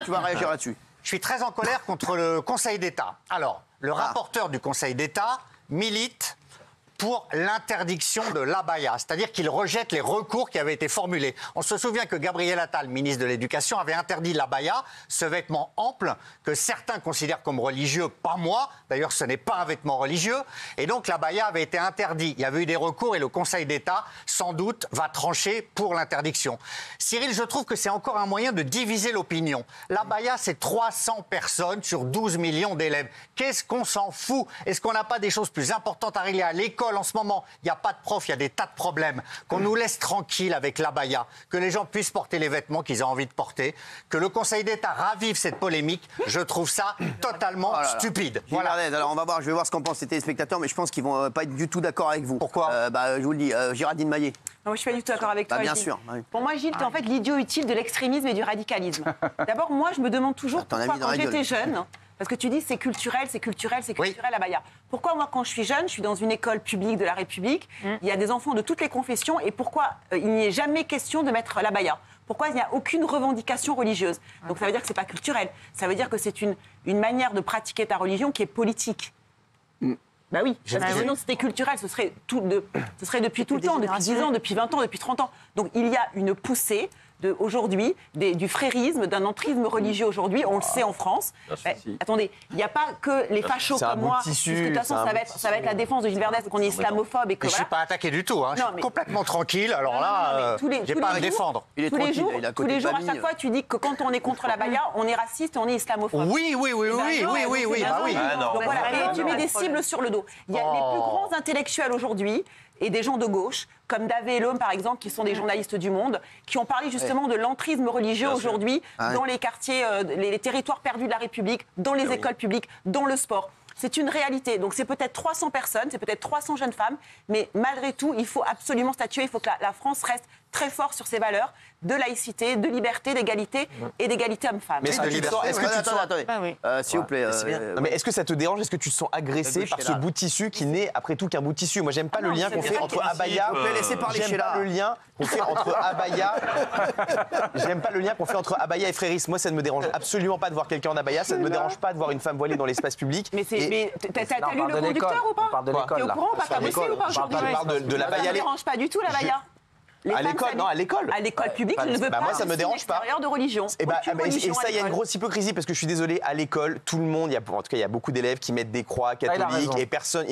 tu vas réagir là-dessus. Je suis très en colère contre le Conseil d'État. Alors, le rapporteur du Conseil d'État milite pour l'interdiction de l'abaya, c'est-à-dire qu'il rejette les recours qui avaient été formulés. On se souvient que Gabriel Attal, ministre de l'Éducation, avait interdit l'abaya, ce vêtement ample que certains considèrent comme religieux, pas moi, d'ailleurs ce n'est pas un vêtement religieux, et donc l'abaya avait été interdit. Il y avait eu des recours et le Conseil d'État, sans doute, va trancher pour l'interdiction. Cyril, je trouve que c'est encore un moyen de diviser l'opinion. L'abaya, c'est 300 personnes sur 12 millions d'élèves. Qu'est-ce qu'on s'en fout? Est-ce qu'on n'a pas des choses plus importantes à régler à l'école? En ce moment, il n'y a pas de profs, il y a des tas de problèmes. Qu'on nous laisse tranquilles avec l'abaya, que les gens puissent porter les vêtements qu'ils ont envie de porter, que le Conseil d'État ravive cette polémique, je trouve ça totalement stupide. Voilà. Alors on va voir, je vais voir ce qu'en pensent les téléspectateurs, mais je pense qu'ils vont pas être du tout d'accord avec vous. Pourquoi je vous le dis, Géraldine Maillet. Non, je suis pas du tout d'accord avec toi. Bien Gilles. sûr. Oui. Pour moi, Gilles, tu es en fait l'idiot utile de l'extrémisme et du radicalisme. D'abord, moi, je me demande toujours pourquoi, quand j'étais jeune, parce que tu dis c'est culturel, l'abaya. Pourquoi, moi, quand je suis jeune, je suis dans une école publique de la République, il y a des enfants de toutes les confessions, et pourquoi il n'y est jamais question de mettre l'abaya? Pourquoi il n'y a aucune revendication religieuse? Donc ça veut dire que c'est pas culturel. Ça veut dire que c'est une manière de pratiquer ta religion qui est politique. Bah oui, sinon c'était culturel, ce serait depuis tout le temps, depuis 10 ans, depuis 20 ans, depuis 30 ans. Donc il y a une poussée aujourd'hui du frérisme, d'un entrisme religieux aujourd'hui, on le sait en France. Attendez, il n'y a pas que les fachos comme moi, puisque de toute façon ça va être la défense de Gilles Verdez, qu'on est islamophobe et que je ne suis pas attaqué du tout, hein. Je suis complètement tranquille, alors là, j'ai pas à me défendre. Tous les jours, à chaque fois, tu dis que quand on est contre l'abaya, on est raciste et on est islamophobe. Oui. Donc voilà, et tu mets des cibles sur le dos. Il y a les plus grands intellectuels aujourd'hui, et des gens de gauche, comme Davé et L'Homme, par exemple, qui sont des journalistes du Monde, qui ont parlé justement de l'entrisme religieux aujourd'hui dans les quartiers, les territoires perdus de la République, dans les écoles publiques, dans le sport. C'est une réalité. Donc c'est peut-être 300 personnes, c'est peut-être 300 jeunes femmes, mais malgré tout, il faut absolument statuer, il faut que la France reste très fort sur ses valeurs de laïcité, de liberté, d'égalité et d'égalité homme-femme. Mais est-ce que tu te sens... Attendez, s'il vous plaît. Mais est-ce que ça te dérange? Est-ce que tu te sens agressé par ce bout de tissu qui n'est après tout qu'un bout de tissu? Moi, j'aime pas le lien qu'on fait entre abaya... J'aime pas le lien qu'on fait entre abaya... J'aime pas le lien qu'on fait entre abaya et frérisme. Moi, ça ne me dérange absolument pas de voir quelqu'un en abaya. Ça ne me dérange pas de voir une femme voilée dans l'espace public. Mais t'as lu le conducteur ou pas? On parle de l'école. T'es au courant ou pas? T'as bossé ou pas aujourd'hui? On parle de l'abaya. Ça ne dérange pas du tout l'abaya. À l'école, non, à l'école. À l'école publique, je ne veux pas. Moi, ça me dérange pas. De religion. Et ça, il y a une grosse hypocrisie parce que je suis désolé, à l'école, tout le monde, en tout cas, il y a beaucoup d'élèves qui mettent des croix catholiques et personne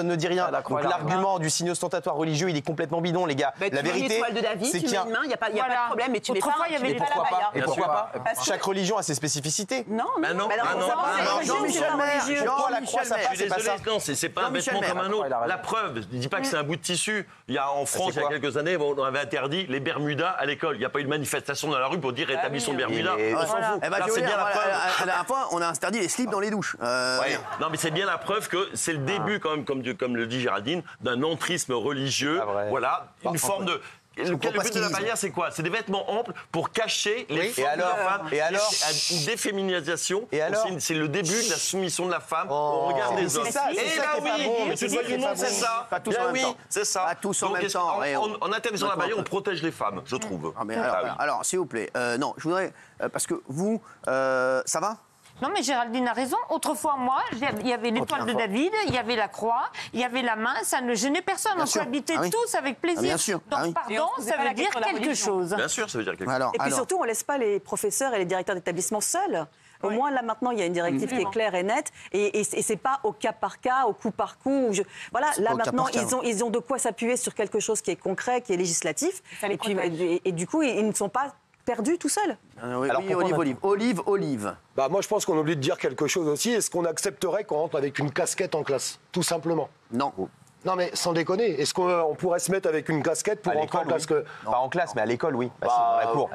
ne dit rien. Donc l'argument du signe ostentatoire religieux, il est complètement bidon, les gars. La vérité, c'est qu'il y a une main, il n'y a pas de problème, mais tu mets pas la baya. Et pourquoi pas? Chaque religion a ses spécificités. Non, mais non. Jean-Michel Maire, je suis désolé, non, c'est pas un vêtement comme un autre. La preuve, je ne dis pas que c'est un bout de tissu. Il y a en France, il y a quelques années, on avait interdit les Bermudas à l'école. Il n'y a pas eu de manifestation dans la rue pour dire rétablissons Bermudas. On s'en fout. C'est bien la preuve. La dernière fois, on a interdit les slips dans les douches. Non, mais c'est bien la preuve que c'est le début, quand même, comme le dit Géraldine, d'un entrisme religieux. Voilà, une forme de... Le but de la barrière, c'est quoi? C'est des vêtements amples pour cacher les formes de la femme. Et alors une déféminisation. Et alors c'est le début de la soumission de la femme au regard des hommes. C'est ça, mais tu dois du monde, c'est ça. Pas tous en même temps. C'est ça. Pas tous en même temps. En interdisant la barrière, on protège les femmes, je trouve. Alors, s'il vous plaît, non, je voudrais... Parce que vous, ça va? Non, mais Géraldine a raison. Autrefois, moi, il y avait l'étoile de David, il y avait la croix, il y avait la main, ça ne gênait personne. On cohabitait tous avec plaisir. Bien sûr. Donc, pardon, ça veut dire quelque chose. Bien sûr, ça veut dire quelque chose. Et puis surtout, on ne laisse pas les professeurs et les directeurs d'établissement seuls. Au moins, là, maintenant, il y a une directive qui est claire et nette. Et ce n'est pas au cas par cas, au coup par coup. Voilà, là, maintenant, ils ont de quoi s'appuyer sur quelque chose qui est concret, qui est législatif. Et du coup, ils ne sont pas perdus tout seuls. Alors, Olive. Bah, moi, je pense qu'on oublie de dire quelque chose aussi. Est-ce qu'on accepterait qu'on rentre avec une casquette en classe? Tout simplement. Non. Non, mais sans déconner, est-ce qu'on pourrait se mettre avec une casquette pour rentrer en classe? Pas en classe, mais à l'école, oui. Dans la cour.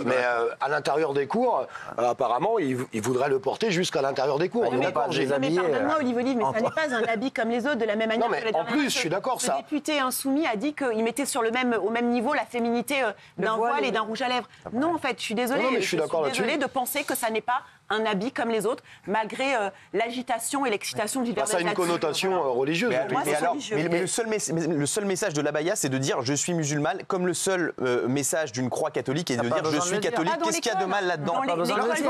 Mais à l'intérieur des cours, apparemment, ils voudraient le porter jusqu'à l'intérieur des cours. On est d'accord, j'ai habillé. Pardonne-moi, Olive, mais ça n'est pas un habit comme les autres, de la même manière. Non, mais en plus, je suis d'accord, ça. Le député insoumis a dit qu'il mettait au même niveau la féminité d'un voile et d'un rouge à lèvres. Non, en fait, je suis désolée. Non, mais je suis d'accord là-dessus. désolée de penser que ça n'est pas un habit comme les autres, malgré l'agitation et l'excitation du Ça a une connotation religieuse. Mais le seul message de l'abaya, c'est de dire je suis musulmane, comme le seul message d'une croix catholique est de dire je suis catholique. Qu'est-ce qu'il y a de mal là-dedans? Est-ce que je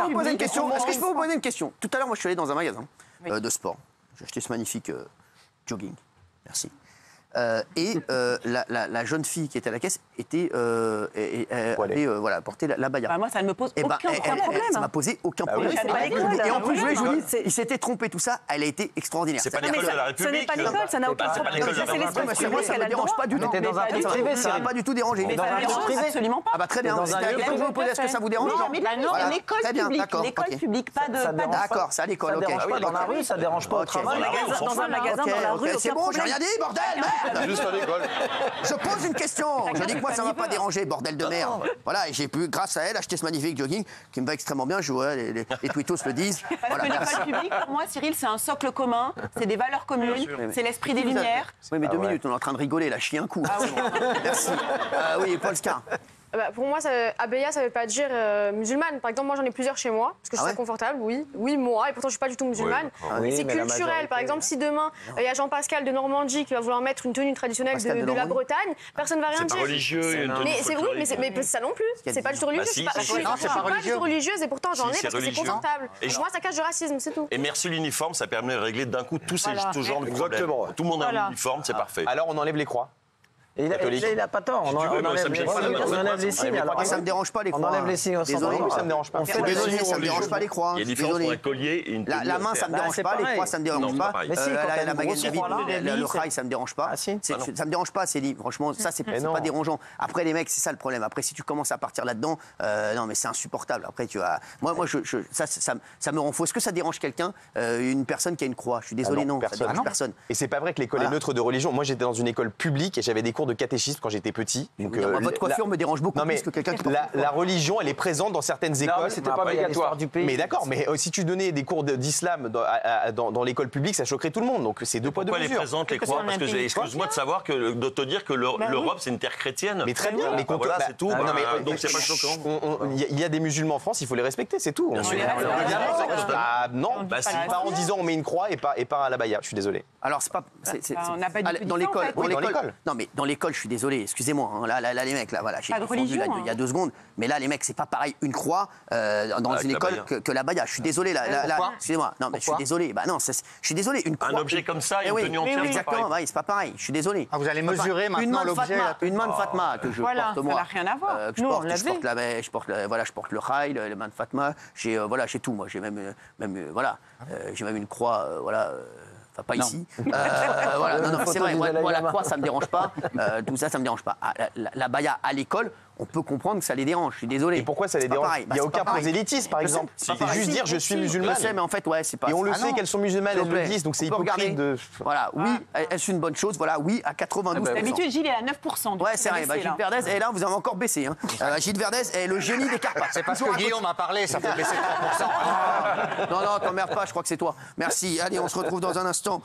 peux vous poser une question? Tout à l'heure, moi, je suis allé dans un magasin de sport. J'ai acheté ce magnifique jogging. Merci. La jeune fille qui était à la caisse avait porté l'abaya. Moi, ça ne me pose aucun problème. Ça m'a posé aucun problème. Et en plus, je vous dis, il s'était trompé, tout ça. Elle a été extraordinaire. C'est pas l'école de la République. Ce n'est pas l'école, ça n'a aucun problème. Moi, ça ne me dérange pas du tout. Ça ne m'a pas du tout dérangé. Mais ça ne me dérange absolument pas. Très bien. Je vous poser, est-ce que ça vous dérange? Non, mais une école publique. L'école publique, pas de. D'accord, c'est à l'école. Ça dérange pas dans la rue, ça dérange pas au travail. Dans un magasin, dans la rue, c'est bon, j'ai rien dit, bordel, merde. Juste à l'école. Je pose une question. Je dis que moi, ça ne m'a pas dérangé, bordel de merde. Voilà, et j'ai pu, grâce à elle, acheter ce magnifique jogging qui me va extrêmement bien. Je vois, les twittos le disent. Parce que l'école publique, pour moi, Cyril, c'est un socle commun, c'est des valeurs communes, c'est l'esprit des Lumières. Oui, mais 2 minutes, on est en train de rigoler, là, chie un coup. Merci. Oui, Paul Scar. Pour moi, abaya, ça ne veut pas dire musulmane. Par exemple, moi, j'en ai plusieurs chez moi, parce que je suis très confortable, oui, moi, et pourtant, je ne suis pas du tout musulmane. Mais c'est culturel. Par exemple, si demain, il y a Jean-Pascal de Normandie qui va vouloir mettre une tenue traditionnelle de la Bretagne, personne ne va rien dire. C'est pas religieux. Mais c'est oui, mais ça non plus. C'est pas du tout religieux. Je ne suis pas du tout religieuse, et pourtant, j'en ai parce que c'est confortable. Moi, ça cache du racisme, c'est tout. Et merci l'uniforme, ça permet de régler d'un coup tous ces genres de problèmes. Tout le monde a un uniforme, c'est parfait. Alors, on enlève les croix. Il n'a pas tort. On enlève les signes. Ça ne me dérange pas les croix. On enlève les signes. Désolé, ça me dérange pas. Désolé, ça ne me dérange pas les croix. Il y a une différence entre un collier et une tenue. La main, ça ne me dérange pas. Les croix, ça ne me dérange pas. Mais si, la baguette David, le rail, ça ne me dérange pas. Ça ne me dérange pas, Céline. Franchement, ça, c'est pas dérangeant. Après, les mecs, c'est ça le problème. Après, si tu commences à partir là-dedans, non, mais c'est insupportable. Après, tu as. Moi, ça me rend fou. Est-ce que ça dérange quelqu'un, une personne qui a une croix? Je suis désolé, non, ça dérange personne. Et c'est pas vrai que l'école est neutre de religion. Moi, j'étais dans une école publique et j'avais des cours de catéchisme quand j'étais petit. Donc, votre coiffure me dérange beaucoup plus que quelqu'un qui porte. La religion, elle est présente dans certaines écoles. C'était pas obligatoire du pays. Mais d'accord, mais si tu donnais des cours d'islam dans l'école publique, ça choquerait tout le monde. Donc c'est deux poids deux mesures. Pourquoi elle est présente les croix? Parce que excuse-moi de savoir de te dire que l'Europe c'est une terre chrétienne. Mais très bien. Mais voilà, c'est tout. Donc c'est pas choquant. Il y a des musulmans en France, il faut les respecter, c'est tout. Bien sûr. Non, pas en disant on met une croix et pas à l'abaya. Je suis désolé. Alors c'est pas. On n'a pas dit dans l'école. Non mais dans l'école, je suis désolé. Excusez-moi. Là, les mecs, là, voilà, j'ai confondu il y a 2 secondes. Mais là, les mecs, c'est pas pareil une croix dans une école que l'abaya. Je suis désolé. Excusez-moi. Non, mais je suis désolé. Bah non, je suis désolé. Une croix. Un objet comme ça, une tenue entière. Exactement. C'est pas pareil. Je suis désolé. Vous allez mesurer maintenant l'objet. Une main de Fatma que je porte moi. Ça n'a rien à voir. Je porte le rail, le main de Fatma. J'ai tout. Moi, j'ai même j'ai même une croix. Enfin, pas ici. Non, c'est vrai. Moi, la croix, ça me dérange pas. Tout ça, ça me dérange pas. L'abaya à l'école, on peut comprendre que ça les dérange. Je suis désolé. Et pourquoi ça les dérange? Il n'y a aucun prosélytisme, par exemple. C'est juste dire je suis musulmane. Je sais, mais en fait, ouais, c'est pas. Et on le sait qu'elles sont musulmanes, elles le disent, donc c'est hypocrite de. Voilà, oui, est-ce une bonne chose? Voilà, oui, à 92%. D'habitude, Gilles est à 9%. Ouais, c'est vrai. Gilles Verdez, et là, vous avez encore baissé. Gilles Verdez est le génie des Carpates. C'est parce que Guillaume a parlé, ça fait baisser 3%. Non, t'emmerdes pas, je crois que c'est toi. Merci. Allez, on se retrouve dans un instant.